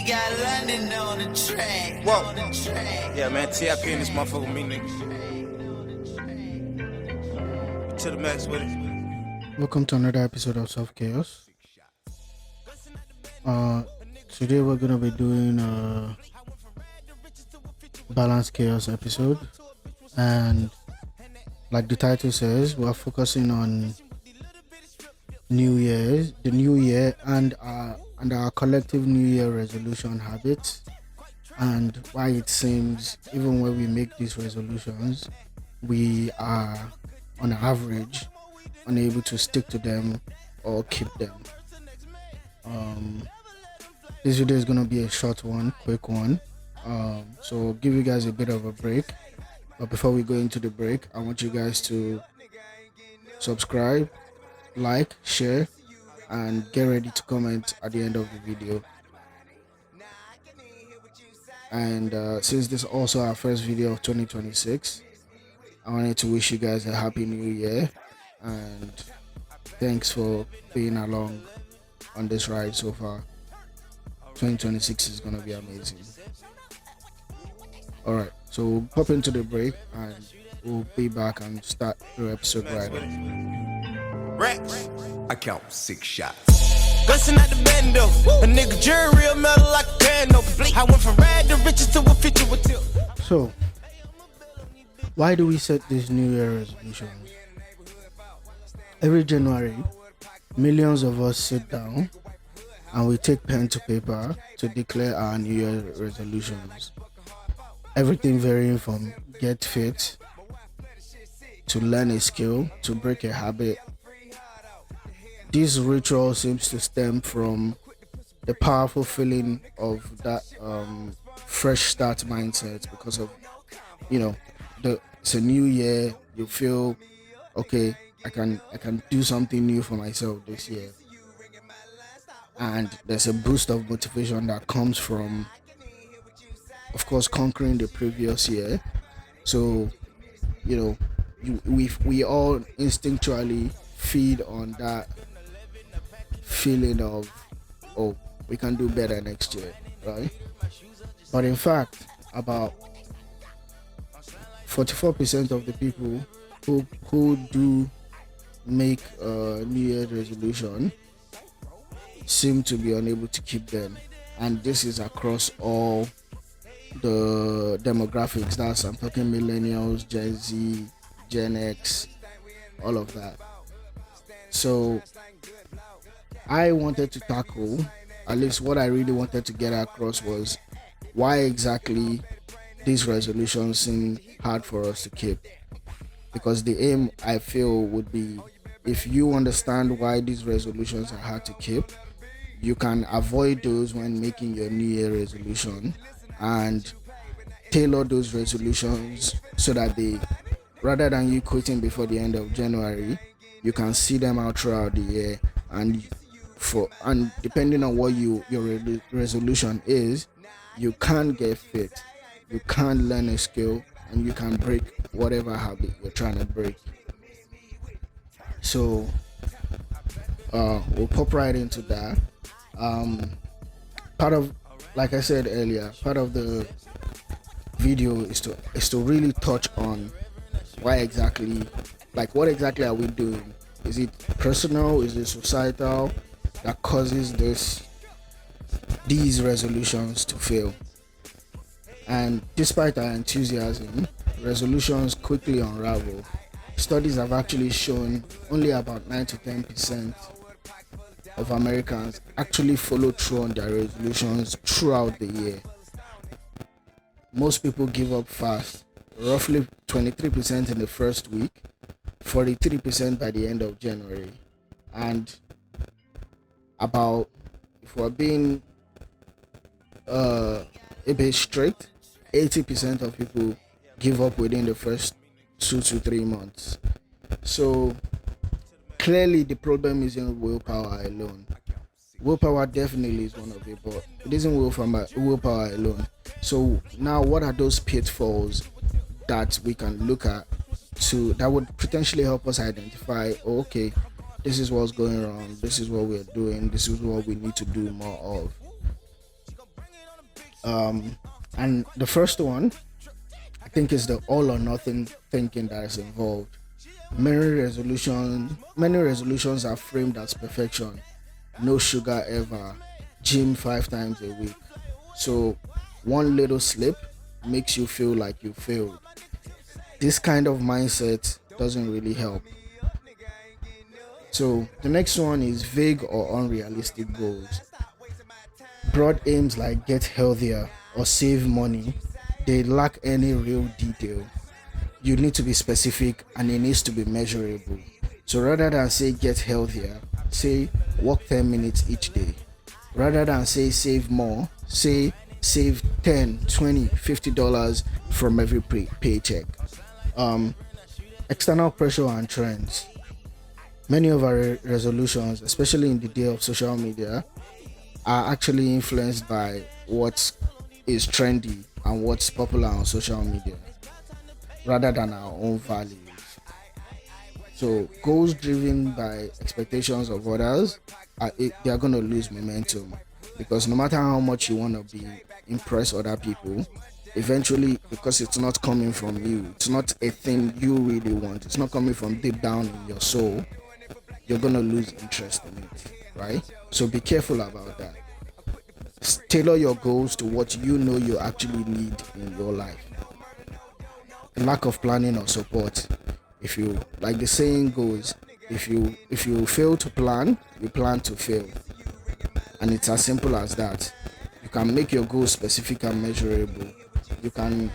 got London on the track. Whoa. Yeah, man, TIP in this motherfucker, me nigga. To the max with it. Welcome to another episode of Soft Chaos. Today we're gonna be doing a balanced chaos episode, and like the title says, we're focusing on the new year, and our collective New Year resolution habits, and why it seems even when we make these resolutions, we are on average unable to stick to them or keep them. This video is going to be a short one, quick one, so give you guys a bit of a break. But before we go into the break, I want you guys to subscribe, like, share, and get ready to comment at the end of the video. And since this is also our first video of 2026, I wanted to wish you guys a happy new year, and thanks for being along on this ride so far. 2026 is gonna be amazing. Alright, so we'll pop into the break and we'll be back and start the episode right away. Rex. I count 6 shots. Gussin' at the bando. A nigga jury real metal like a piano. I went from rad to riches to a feature with tilt. So, why do we set these New Year resolutions? Every January, millions of us sit down and we take pen to paper to declare our New Year resolutions. Everything varying from get fit, to learn a skill, to break a habit. This ritual seems to stem from the powerful feeling of that fresh start mindset, because of, it's a new year. You feel, okay, I can do something new for myself this year, and there's a boost of motivation that comes from, of course, conquering the previous year. So we all instinctually feed on that feeling of, oh, we can do better next year, right? But in fact, about 44% of the people who do make a New Year resolution seem to be unable to keep them, and this is across all the demographics. That's, I'm talking Millennials, Gen Z, Gen X, all of that. So I wanted to tackle, at least what I really wanted to get across was why exactly these resolutions seem hard for us to keep. Because the aim, I feel, would be, if you understand why these resolutions are hard to keep, you can avoid those when making your New Year resolution, and tailor those resolutions so that they, rather than you quitting before the end of January, you can see them out throughout the year. And depending on what your resolution is, you can get fit, you can learn a skill, and you can break whatever habit you're trying to break. So we'll pop right into that. Part of, like I said earlier, part of the video is to really touch on what exactly are we doing? Is it personal? Is it societal that causes these resolutions to fail? And despite our enthusiasm, resolutions quickly unravel. Studies have actually shown only about 9 to 10% of Americans actually follow through on their resolutions throughout the year. Most people give up fast, roughly 23% in the first week, 43% by the end of January, and about, if we're being a bit strict, 80% of people give up within the first 2 to 3 months. So clearly the problem isn't willpower alone. Willpower definitely is one of it, but it isn't willpower alone. So now, what are those pitfalls that we can look at that would potentially help us identify, okay, this is what's going wrong, this is what we're doing, this is what we need to do more of? And the first one, I think, is the all or nothing thinking that is involved. Many resolutions are framed as perfection. No sugar ever. Gym 5 times a week. So one little slip makes you feel like you failed. This kind of mindset doesn't really help. So the next one is vague or unrealistic goals. Broad aims like get healthier or save money, they lack any real detail. You need to be specific and it needs to be measurable. So rather than say get healthier, say walk 10 minutes each day. Rather than say save more, say save 10, 20, $50 from every paycheck. External pressure and trends. Many of our resolutions, especially in the day of social media, are actually influenced by what is trendy and what's popular on social media rather than our own values. So goals driven by expectations of others, they are going to lose momentum, because no matter how much you want to be impress other people, eventually, because it's not coming from you, it's not a thing you really want, it's not coming from deep down in your soul, you're going to lose interest in it, right? So be careful about that. Tailor your goals to what you know you actually need in your life. Lack of planning or support. If you, like the saying goes, if you fail to plan, you plan to fail. And it's as simple as that. You can make your goals specific and measurable. You can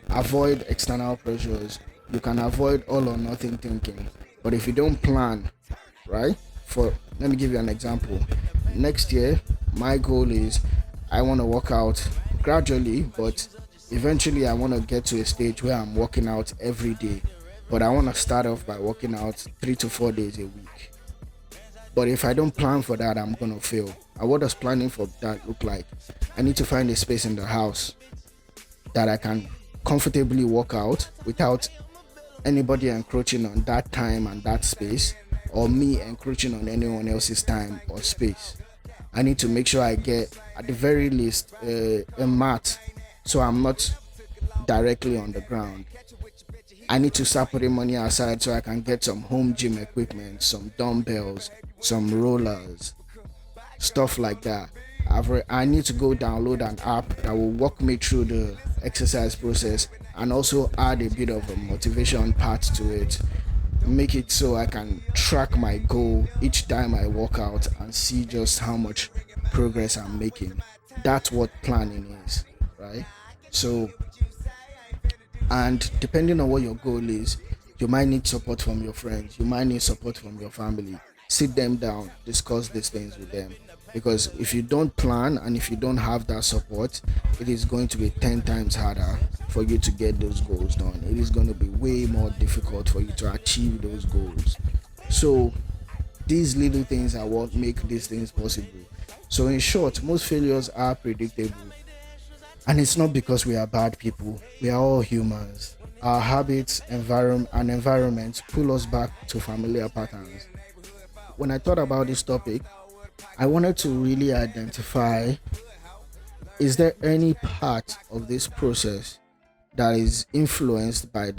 avoid external pressures. You can avoid all or nothing thinking. But if you don't plan, right? Let me give you an example. Next year, my goal is I want to work out gradually, but eventually I want to get to a stage where I'm working out every day. But I want to start off by working out 3 to 4 days a week. But if I don't plan for that, I'm going to fail. And what does planning for that look like? I need to find a space in the house that I can comfortably work out without anybody encroaching on that time and that space, or me encroaching on anyone else's time or space. I need to make sure I get, at the very least, a mat, so I'm not directly on the ground. I need to start putting money aside so I can get some home gym equipment, some dumbbells, some rollers, stuff like that. I need to go download an app that will walk me through the exercise process and also add a bit of a motivation part to it. Make it so I can track my goal each time I work out and see just how much progress I'm making. That's what planning is, right? So, and depending on what your goal is, you might need support from your friends, you might need support from your family. Sit them down, discuss these things with them, because if you don't plan and if you don't have that support, it is going to be 10 times harder for you to get those goals done. It is going to be way more difficult for you to achieve those goals. So these little things are what make these things possible. So in short, most failures are predictable. And it's not because we are bad people. We are all humans. Our habits, environments pull us back to familiar patterns. When I thought about this topic, I wanted to really identify, is there any part of this process that is influenced by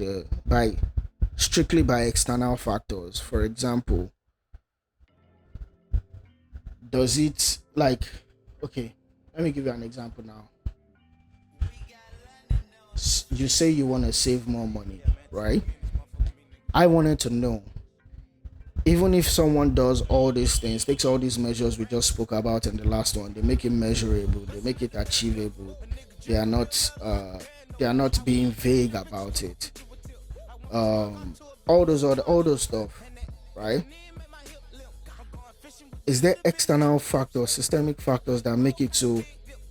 strictly by external factors? For example, does it, like, okay, let me give you an example now. You say you want to save more money, right? I wanted to know, even if someone does all these things, takes all these measures we just spoke about in the last one, they make it measurable, they make it achievable, they are not being vague about it, all those stuff, right? Is there external factors, systemic factors that make it so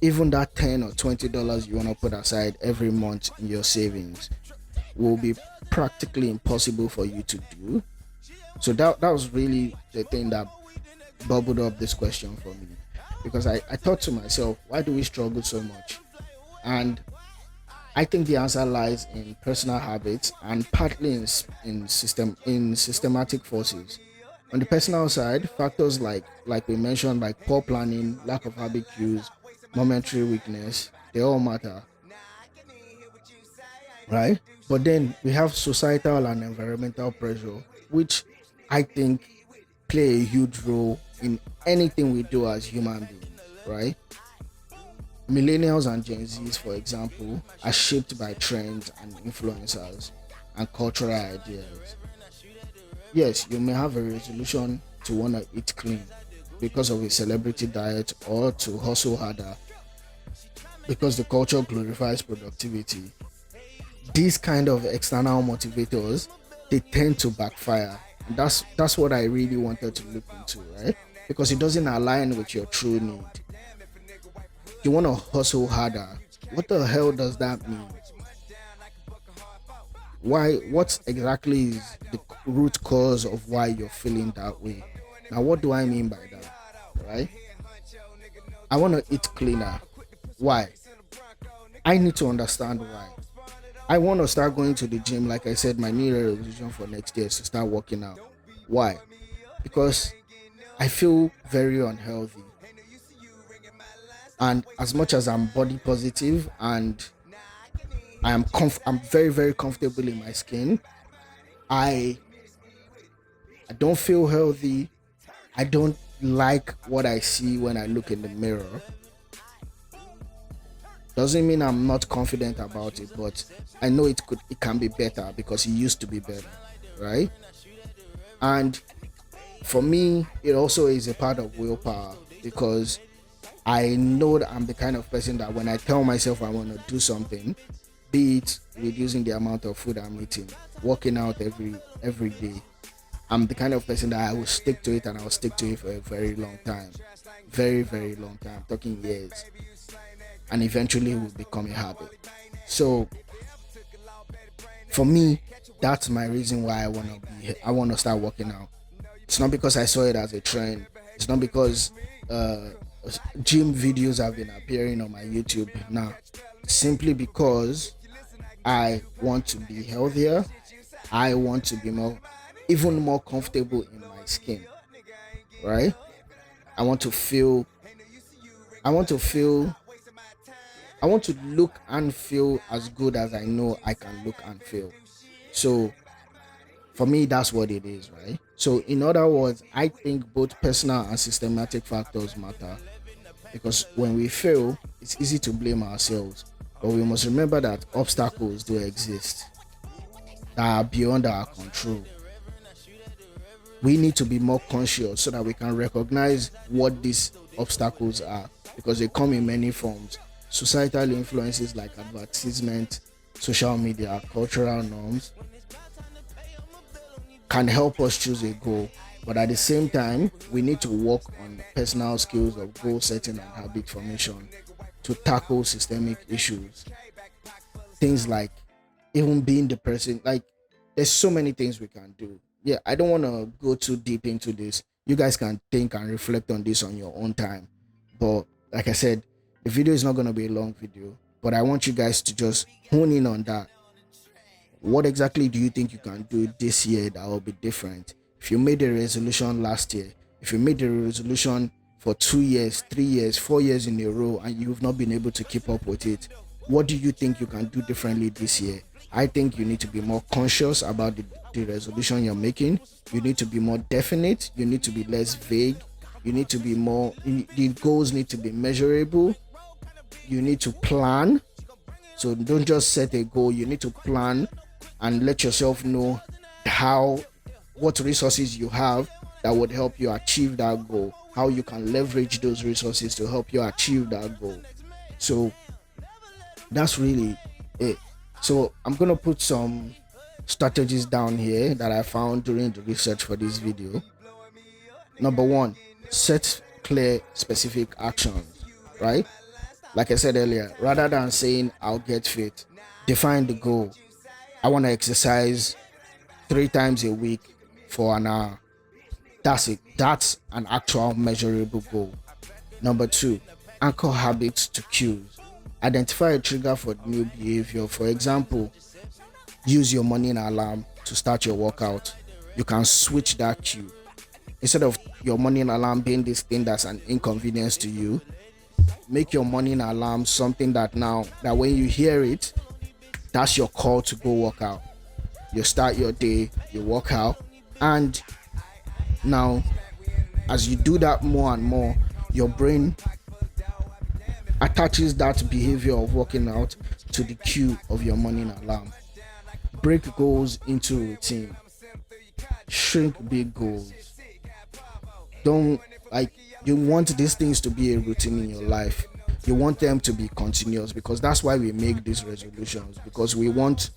even that $10 or $20 you want to put aside every month in your savings will be practically impossible for you to do? So that was really the thing that bubbled up this question for me, because I thought to myself, why do we struggle so much? And I think the answer lies in personal habits and partly in systematic forces. On the personal side, factors like we mentioned, like poor planning, lack of habit cues, momentary weakness, They all matter, right? But then we have societal and environmental pressure, which I think play a huge role in anything we do as human beings, right? Millennials and Gen Zs, for example, are shaped by trends and influencers and cultural ideas. Yes, you may have a resolution to want to eat clean because of a celebrity diet or to hustle harder because the culture glorifies productivity. These kind of external motivators, they tend to backfire. And that's what I really wanted to look into, right? Because it doesn't align with your true need. You want to hustle harder. What the hell does that mean? Why? What exactly is the root cause of why you're feeling that way? Now, what do I mean by that? Right? I want to eat cleaner. Why? I need to understand why. I want to start going to the gym. Like I said, my New Year resolution for next year is to start working out. Why? Because I feel very unhealthy. And as much as I'm body positive and I'm very, very comfortable in my skin, I don't feel healthy. I don't like what I see when I look in the mirror. Doesn't mean I'm not confident about it, but I know it can be better because it used to be better, right? And for me, it also is a part of willpower because I know that I'm the kind of person that when I tell myself I want to do something, be it reducing the amount of food I'm eating, working out every day, I'm the kind of person that I will stick to it, and I'll stick to it for a very long time. Very, very long time, talking years. And eventually it will become a habit. So for me, that's my reason why I want to start working out. It's not because I saw it as a trend. It's not because gym videos have been appearing on my YouTube now. Simply because I want to be healthier. I want to be even more comfortable in my skin, right? I want to look and feel as good as I know I can look and feel. So for me, that's what it is, right? So in other words, I think both personal and systematic factors matter, because when we fail, it's easy to blame ourselves. But we must remember that obstacles do exist that are beyond our control. We need to be more conscious so that we can recognize what these obstacles are, because they come in many forms. Societal influences like advertisement, social media, cultural norms can help us choose a goal. But at the same time, we need to work on personal skills of goal setting and habit formation to tackle systemic issues. Things like even being the person, like there's so many things we can do. Yeah, I don't want to go too deep into this. You guys can think and reflect on this on your own time. But like I said, the video is not going to be a long video, but I want you guys to just hone in on that. What exactly do you think you can do this year that will be different? If you made a resolution last year, if you made a resolution for 2 years, 3 years, 4 years in a row, and you've not been able to keep up with it, what do you think you can do differently this year? I think you need to be more conscious about the resolution you're making. You need to be more definite. You need to be less vague. You need to be more, the goals need to be measurable. You need to plan. So don't just set a goal. You need to plan and let yourself know what resources you have that would help you achieve that goal, how you can leverage those resources to help you achieve that goal. So that's really it. So I'm going to put some strategies down here that I found during the research for this video. Number 1, set clear, specific actions, right? Like I said earlier, rather than saying I'll get fit, define the goal. I want to exercise 3 times a week for an hour. That's it. That's an actual measurable goal. Number 2, anchor habits to cues. Identify a trigger for new behavior. For example, use your morning alarm to start your workout. You can switch that cue. Instead of your morning alarm being this thing that's an inconvenience to you, Make your morning alarm something that now that when you hear it, that's your call to go work out. You start your day, you work out, and now as you do that more and more, your brain attaches that behavior of working out to the cue of your morning alarm. Break goals into routine. Shrink big goals. Don't like you want these things to be a routine in your life. You want them to be continuous, because that's why we make these resolutions, because we want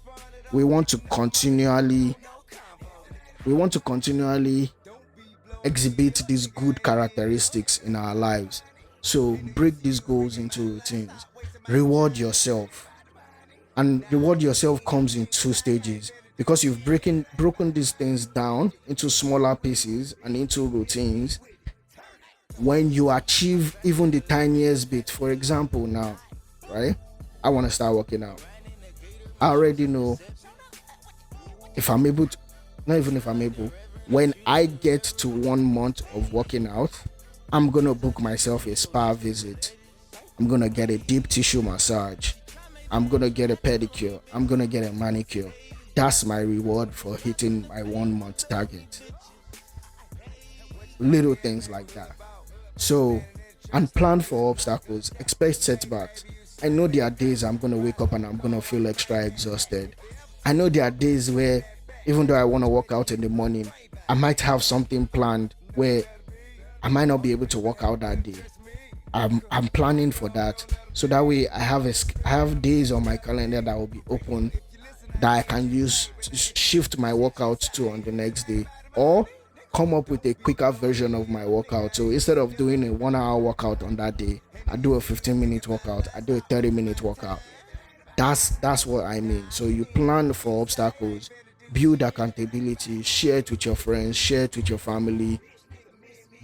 to continually exhibit these good characteristics in our lives. So break these goals into routines. Reward yourself. And reward yourself comes in two stages, because you've broken these things down into smaller pieces and into routines. When you achieve even the tiniest bit, for example, now, right? I want to start working out. I already know if I'm able to, not even if I'm able, when I get to 1 month of working out, I'm gonna book myself a spa visit. I'm gonna get a deep tissue massage. I'm gonna get a pedicure. I'm gonna get a manicure. That's my reward for hitting my 1 month target. Little things like that. So, and plan for obstacles. Expect setbacks. I know there are days I'm gonna wake up and I'm gonna feel extra exhausted. I know there are days where, even though I want to work out in the morning, I might have something planned where I might not be able to work out that day. I'm planning for that, so that way I have days on my calendar that will be open that I can use to shift my workout to on the next day, or come up with a quicker version of my workout. So instead of doing a 1 hour workout on that day, I do a 15-minute workout, I do a 30-minute workout. That's what I mean. So you plan for obstacles, build accountability, share it with your friends, share it with your family.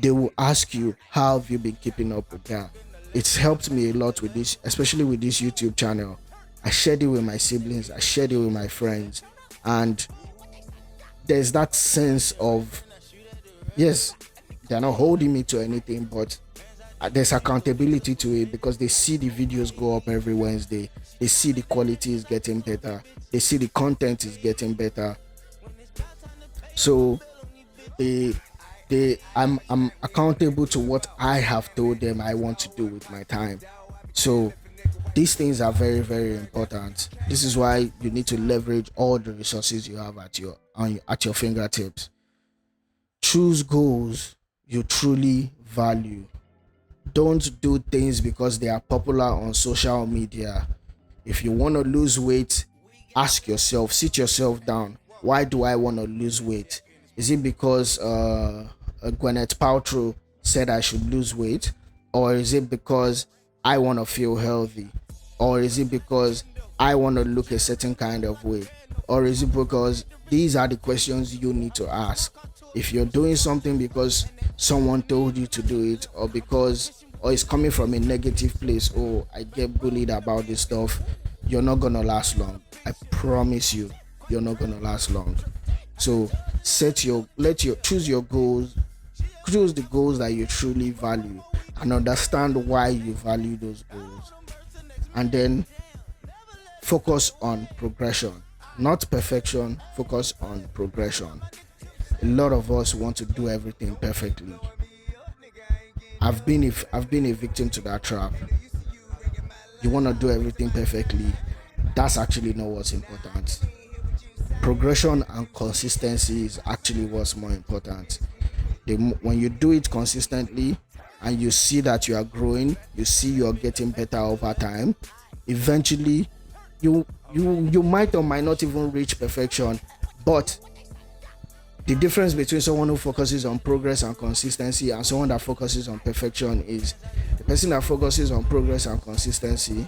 They will ask you, how have you been keeping up with that? It's helped me a lot with this, especially with this YouTube channel. I shared it with my siblings, I shared it with my friends, and there's that sense of, yes, they're not holding me to anything, but there's accountability to it, because they see the videos go up every Wednesday. They see the quality is getting better. They see the content is getting better. So I'm accountable to what I have told them I want to do with my time. So these things are very, very important. This is why you need to leverage all the resources you have at your fingertips. Choose goals you truly value. Don't do things because they are popular on social media. If you want to lose weight, ask yourself, sit yourself down. Why do I want to lose weight? Is it because Gwyneth Paltrow said I should lose weight? Or is it because I want to feel healthy? Or is it because I want to look a certain kind of way? Or is it because these are the questions you need to ask? If you're doing something because someone told you to do it, or it's coming from a negative place, oh, I get bullied about this stuff, you're not gonna last long. I promise you, you're not gonna last long. So choose your goals, choose the goals that you truly value, and understand why you value those goals. And then focus on progression, not perfection. Focus on progression. A lot of us want to do everything perfectly. I've been a victim to that trap. You want to do everything perfectly. That's actually not what's important. Progression and consistency is actually what's more important. When you do it consistently and you see that you are growing, you see you are getting better over time, eventually you might or might not even reach perfection. But the difference between someone who focuses on progress and consistency and someone that focuses on perfection is the person that focuses on progress and consistency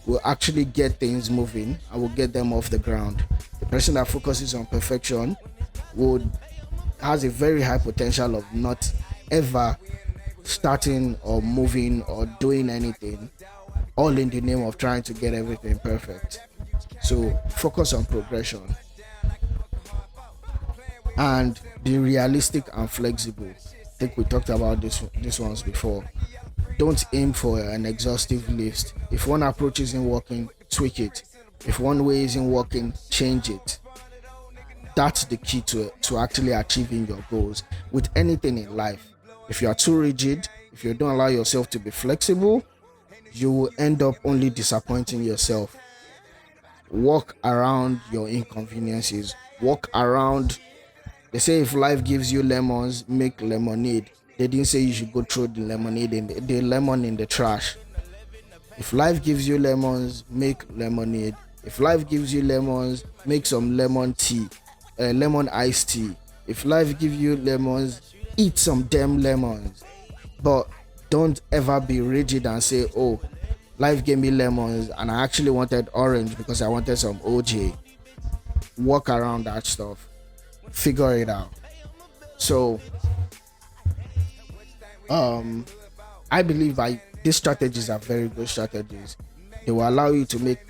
will actually get things moving and will get them off the ground. The person that focuses on perfection has a very high potential of not ever starting or moving or doing anything, all in the name of trying to get everything perfect. So focus on progression and be realistic and flexible. I think we talked about this ones before. don't aim for an exhaustive list. If one approach isn't working, tweak it. If one way isn't working, change it. That's the key to actually achieving your goals with anything in life. If you are too rigid, if you don't allow yourself to be flexible, you will end up only disappointing yourself. Walk around your inconveniences. Walk around. They say if life gives you lemons, make lemonade. They didn't say you should go throw the lemonade in the lemon in the trash. If life gives you lemons, make lemonade. If life gives you lemons, make some lemon tea, lemon iced tea. If life gives you lemons, eat some damn lemons. But don't ever be rigid and say, oh, life gave me lemons and I actually wanted orange because I wanted some OJ. Walk around that stuff. Figure it out. So I believe these strategies are very good strategies. They will allow you to make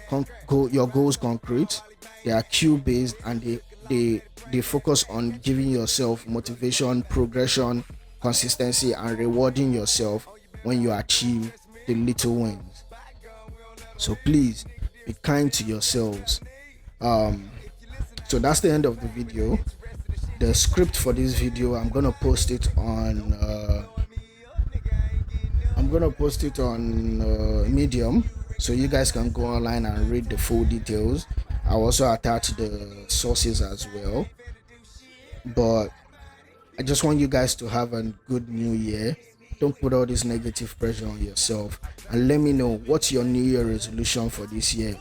your goals concrete. They are cue based, and they focus on giving yourself motivation, progression, consistency, and rewarding yourself when you achieve the little wins. So please be kind to yourselves. So that's the end of the video. The script for this video, I'm gonna post it on Medium, so you guys can go online and read the full details. I'll also attach the sources as well. But I just want you guys to have a good new year. Don't put all this negative pressure on yourself, and let me know what's your new year resolution for this year.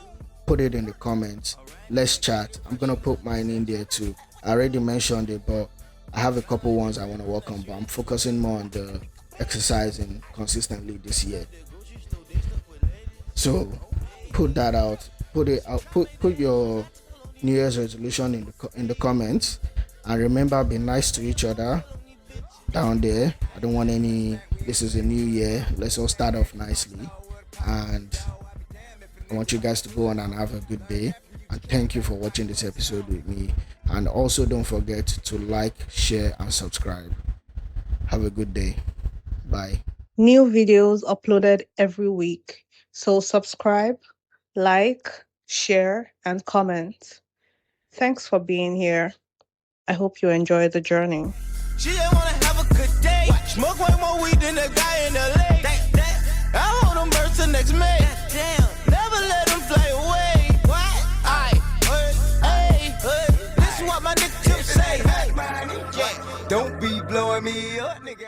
Put it in the comments. Let's chat. I'm gonna put mine in there too. I already mentioned it, but I have a couple ones I want to work on, but I'm focusing more on the exercising consistently this year. So put that out. Put it out. Put your New Year's resolution in the comments, and remember, be nice to each other down there. I don't want any. This is a new year. Let's all start off nicely, and I want you guys to go on and have a good day. And thank you for watching this episode with me. And also don't forget to like, share, and subscribe. Have a good day. Bye. New videos uploaded every week. So subscribe, like, share, and comment. Thanks for being here. I hope you enjoy the journey. She just wanna have a good day. Smoke way more weed than the guy in the lake. I hold them birds till next May. Never let them fly away. What? Hey, this is what my nigga Tip say. Yeah. Don't be blowing me up, nigga.